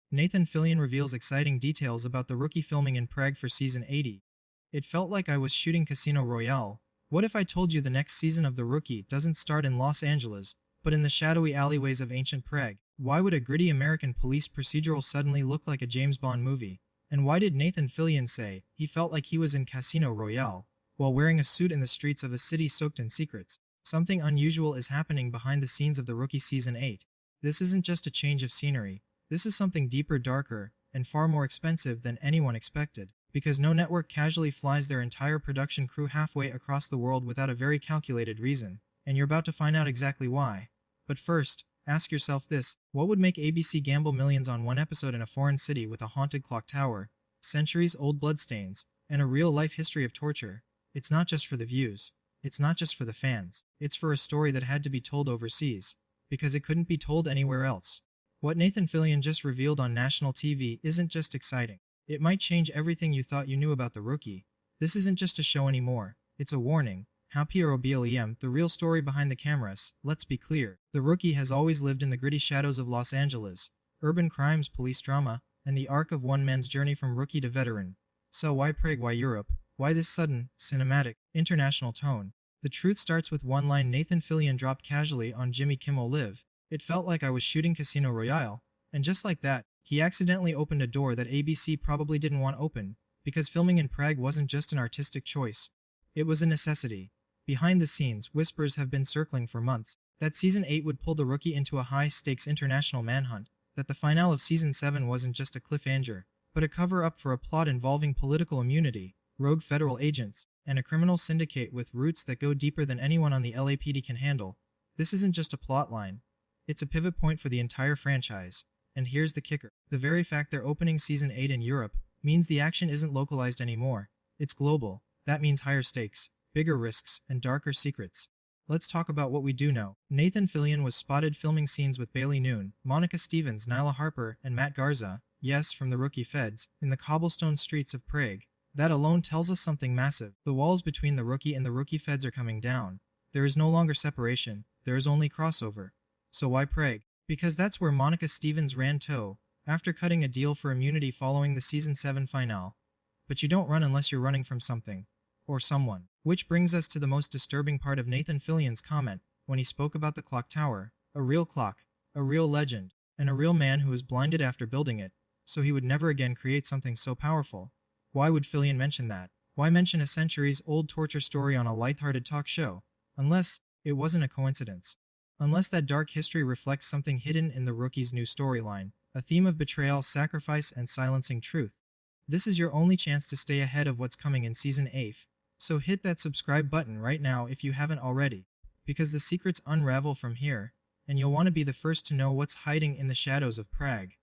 Nathan Fillion reveals exciting details about the Rookie filming in Prague for season 80. It felt like I was shooting Casino Royale. What if I told you the next season of The Rookie doesn't start in Los Angeles, but in the shadowy alleyways of ancient Prague? Why would a gritty American police procedural suddenly look like a James Bond movie? And why did Nathan Fillion say he felt like he was in Casino Royale, while wearing a suit in the streets of a city soaked in secrets? Something unusual is happening behind the scenes of The Rookie Season 8. This isn't just a change of scenery. This is something deeper, darker, and far more expensive than anyone expected. Because no network casually flies their entire production crew halfway across the world without a very calculated reason. And you're about to find out exactly why. But first, ask yourself this: what would make ABC gamble millions on one episode in a foreign city with a haunted clock tower, centuries-old bloodstains, and a real-life history of torture? It's not just for the views. It's not just for the fans. It's for a story that had to be told overseas, because it couldn't be told anywhere else. What Nathan Fillion just revealed on national TV isn't just exciting. It might change everything you thought you knew about The Rookie. This isn't just a show anymore. It's a warning. How PROBLEM, the real story behind the cameras. Let's be clear. The Rookie has always lived in the gritty shadows of Los Angeles. Urban crimes, police drama, and the arc of one man's journey from rookie to veteran. So why Prague? Why Europe? Why this sudden, cinematic, international tone? The truth starts with one line Nathan Fillion dropped casually on Jimmy Kimmel Live. It felt like I was shooting Casino Royale. And just like that, he accidentally opened a door that ABC probably didn't want open, because filming in Prague wasn't just an artistic choice. It was a necessity. Behind the scenes, whispers have been circling for months that Season 8 would pull The Rookie into a high-stakes international manhunt, that the finale of Season 7 wasn't just a cliffhanger, but a cover-up for a plot involving political immunity, rogue federal agents, and a criminal syndicate with roots that go deeper than anyone on the LAPD can handle. This isn't just a plotline. It's a pivot point for the entire franchise. And here's the kicker. The very fact they're opening Season 8 in Europe means the action isn't localized anymore. It's global. That means higher stakes, bigger risks, and darker secrets. Let's talk about what we do know. Nathan Fillion was spotted filming scenes with Bailey Noon, Monica Stevens, Nyla Harper, and Matt Garza, yes, from the Rookie Feds, in the cobblestone streets of Prague. That alone tells us something massive. The walls between the Rookie and the Rookie Feds are coming down. There is no longer separation. There is only crossover. So why Prague? Because that's where Monica Stevens ran tow, after cutting a deal for immunity following the Season 7 finale. But you don't run unless you're running from something. Or someone. Which brings us to the most disturbing part of Nathan Fillion's comment, when he spoke about the clock tower. A real clock, a real legend, and a real man who was blinded after building it, so he would never again create something so powerful. Why would Fillion mention that? Why mention a centuries-old torture story on a lighthearted talk show? Unless it wasn't a coincidence. Unless that dark history reflects something hidden in the Rookie's new storyline, a theme of betrayal, sacrifice, and silencing truth. This is your only chance to stay ahead of what's coming in Season 8, so hit that subscribe button right now if you haven't already, because the secrets unravel from here, and you'll want to be the first to know what's hiding in the shadows of Prague.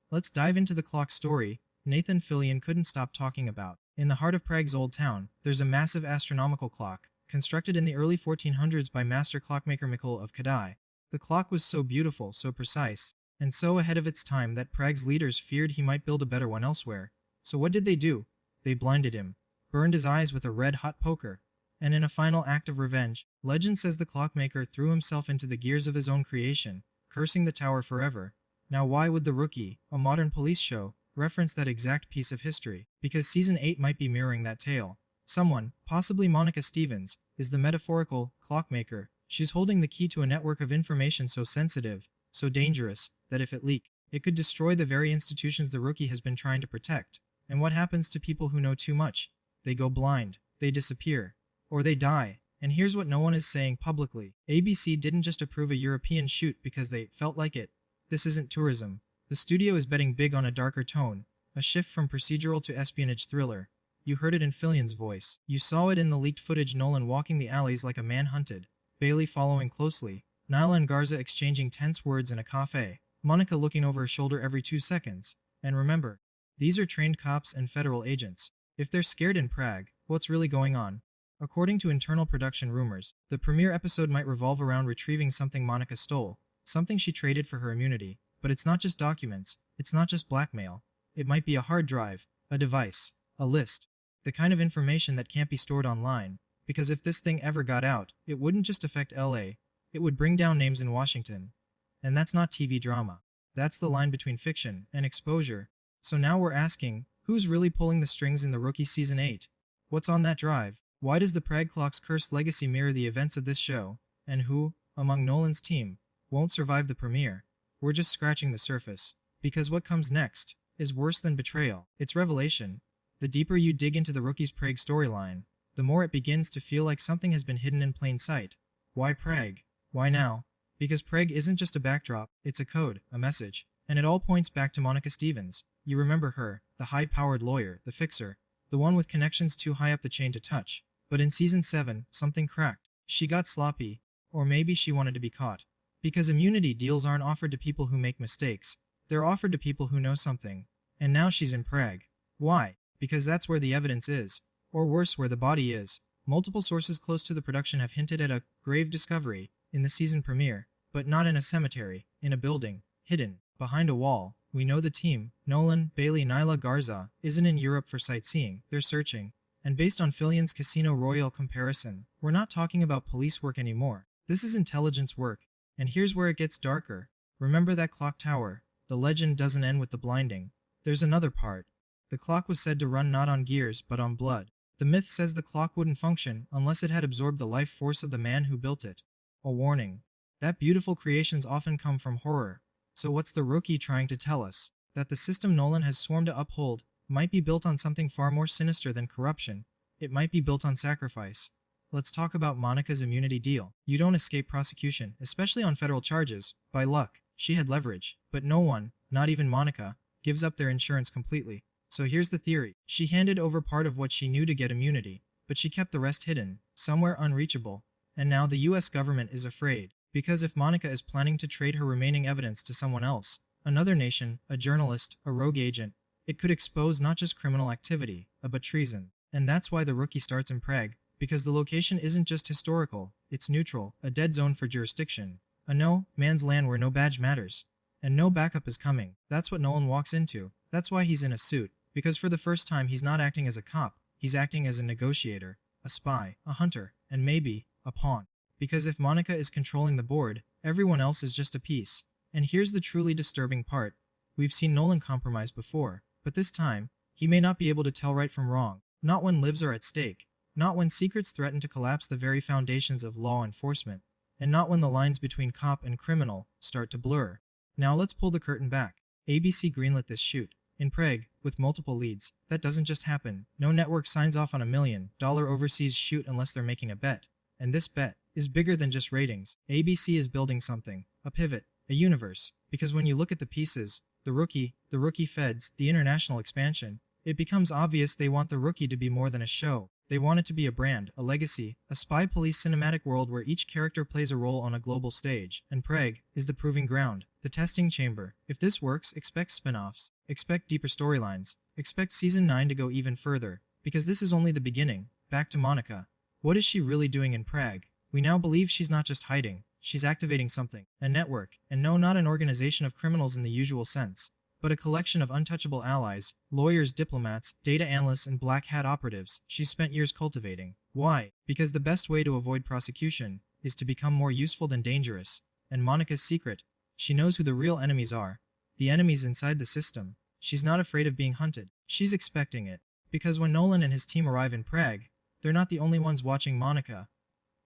Let's dive into the clock story Nathan Fillion couldn't stop talking about. In the heart of Prague's old town, there's a massive astronomical clock, constructed in the early 1400s by master clockmaker Mikhail of Kadai. The clock was so beautiful, so precise, and so ahead of its time that Prague's leaders feared he might build a better one elsewhere. So what did they do? They blinded him, burned his eyes with a red-hot poker, and in a final act of revenge, legend says the clockmaker threw himself into the gears of his own creation, cursing the tower forever. Now why would The Rookie, a modern police show, reference that exact piece of history? Because Season 8 might be mirroring that tale. Someone, possibly Monica Stevens, is the metaphorical clockmaker. She's holding the key to a network of information so sensitive, so dangerous, that if it leaked, it could destroy the very institutions the Rookie has been trying to protect. And what happens to people who know too much? They go blind, they disappear, or they die. And here's what no one is saying publicly. ABC didn't just approve a European shoot because they felt like it. This isn't tourism. The studio is betting big on a darker tone, a shift from procedural to espionage thriller. You heard it in Fillion's voice. You saw it in the leaked footage, Nolan walking the alleys like a man hunted, Bailey following closely, Nyla and Garza exchanging tense words in a cafe, Monica looking over her shoulder every 2 seconds. And remember, these are trained cops and federal agents. If they're scared in Prague, what's really going on? According to internal production rumors, the premiere episode might revolve around retrieving something Monica stole, something she traded for her immunity. But it's not just documents, it's not just blackmail. It might be a hard drive, a device, a list, the kind of information that can't be stored online, because if this thing ever got out, it wouldn't just affect LA, it would bring down names in Washington. And that's not TV drama. That's the line between fiction and exposure. So now we're asking, who's really pulling the strings in The Rookie Season 8? What's on that drive? Why does the Prague clock's cursed legacy mirror the events of this show? And who, among Nolan's team, won't survive the premiere? We're just scratching the surface. Because what comes next is worse than betrayal. It's revelation. The deeper you dig into the Rookie's Prague storyline, the more it begins to feel like something has been hidden in plain sight. Why Prague? Why now? Because Prague isn't just a backdrop, it's a code, a message. And it all points back to Monica Stevens. You remember her, the high-powered lawyer, the fixer, the one with connections too high up the chain to touch. But in Season 7, something cracked. She got sloppy. Or maybe she wanted to be caught. Because immunity deals aren't offered to people who make mistakes. They're offered to people who know something. And now she's in Prague. Why? Because that's where the evidence is. Or worse, where the body is. Multiple sources close to the production have hinted at a grave discovery in the season premiere, but not in a cemetery, in a building, hidden, behind a wall. We know the team, Nolan, Bailey, Nyla, Garza, isn't in Europe for sightseeing, they're searching. And based on Fillion's Casino Royale comparison, we're not talking about police work anymore. This is intelligence work. And here's where it gets darker. Remember that clock tower? The legend doesn't end with the blinding. There's another part. The clock was said to run not on gears but on blood. The myth says the clock wouldn't function unless it had absorbed the life force of the man who built it. A warning. That beautiful creations often come from horror. So what's the Rookie trying to tell us? That the system Nolan has sworn to uphold might be built on something far more sinister than corruption. It might be built on sacrifice. Let's talk about Monica's immunity deal. You don't escape prosecution, especially on federal charges, by luck. She had leverage. But no one, not even Monica, gives up their insurance completely. So here's the theory. She handed over part of what she knew to get immunity, but she kept the rest hidden, somewhere unreachable. And now the US government is afraid. Because if Monica is planning to trade her remaining evidence to someone else, another nation, a journalist, a rogue agent, it could expose not just criminal activity, but treason. And that's why the Rookie starts in Prague, because the location isn't just historical, it's neutral, a dead zone for jurisdiction. A no man's land where no badge matters. And no backup is coming. That's what Nolan walks into. That's why he's in a suit. Because for the first time he's not acting as a cop, he's acting as a negotiator, a spy, a hunter, and maybe, a pawn. Because if Monica is controlling the board, everyone else is just a piece. And here's the truly disturbing part. We've seen Nolan compromise before, but this time, he may not be able to tell right from wrong. Not when lives are at stake. Not when secrets threaten to collapse the very foundations of law enforcement. And not when the lines between cop and criminal start to blur. Now let's pull the curtain back. ABC greenlit this shoot. In Prague, with multiple leads. That doesn't just happen. No network signs off on $1 million overseas shoot unless they're making a bet. And this bet is bigger than just ratings. ABC is building something. A pivot. A universe. Because when you look at the pieces, the Rookie feds, the international expansion, it becomes obvious they want the Rookie to be more than a show. They want it to be a brand, a legacy, a spy police cinematic world where each character plays a role on a global stage. And Prague is the proving ground. The testing chamber. If this works, expect spin-offs. Expect deeper storylines. Expect Season 9 to go even further. Because this is only the beginning. Back to Monica. What is she really doing in Prague? We now believe she's not just hiding. She's activating something. A network. And no, not an organization of criminals in the usual sense. But a collection of untouchable allies, lawyers, diplomats, data analysts, and black hat operatives she's spent years cultivating. Why? Because the best way to avoid prosecution is to become more useful than dangerous. And Monica's secret. She knows who the real enemies are. The enemies inside the system. She's not afraid of being hunted. She's expecting it. Because when Nolan and his team arrive in Prague, they're not the only ones watching Monica.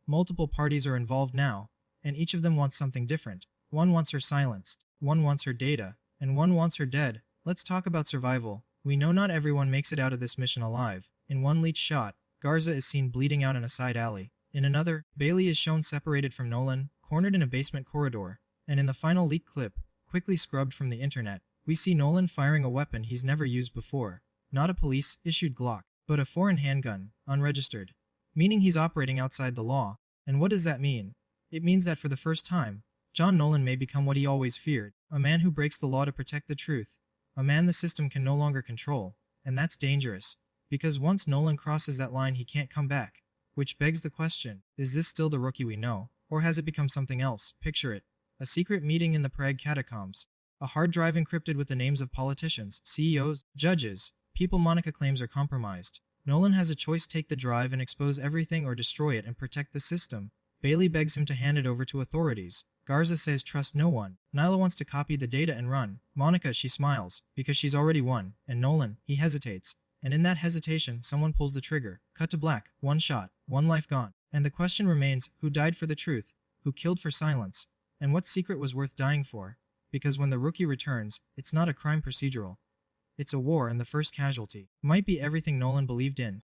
Multiple parties are involved now, and each of them wants something different. One wants her silenced, one wants her data, and one wants her dead. Let's talk about survival. We know not everyone makes it out of this mission alive. In one leaked shot, Garza is seen bleeding out in a side alley. In another, Bailey is shown separated from Nolan, cornered in a basement corridor. And in the final leaked clip, quickly scrubbed from the internet, we see Nolan firing a weapon he's never used before. Not a police-issued Glock, but a foreign handgun, unregistered. Meaning he's operating outside the law. And what does that mean? It means that for the first time, John Nolan may become what he always feared, a man who breaks the law to protect the truth. A man the system can no longer control. And that's dangerous. Because once Nolan crosses that line he can't come back. Which begs the question, is this still the Rookie we know? Or has it become something else? Picture it. A secret meeting in the Prague catacombs. A hard drive encrypted with the names of politicians, CEOs, judges, people Monica claims are compromised. Nolan has a choice: take the drive and expose everything or destroy it and protect the system. Bailey begs him to hand it over to authorities. Garza says trust no one. Nyla wants to copy the data and run. Monica, she smiles, because she's already won. And Nolan, he hesitates. And in that hesitation, someone pulls the trigger. Cut to black. One shot. One life gone. And the question remains, who died for the truth? Who killed for silence? And what secret was worth dying for? Because when the rookie returns, it's not a crime procedural. It's a war, and the first casualty might be everything Nolan believed in.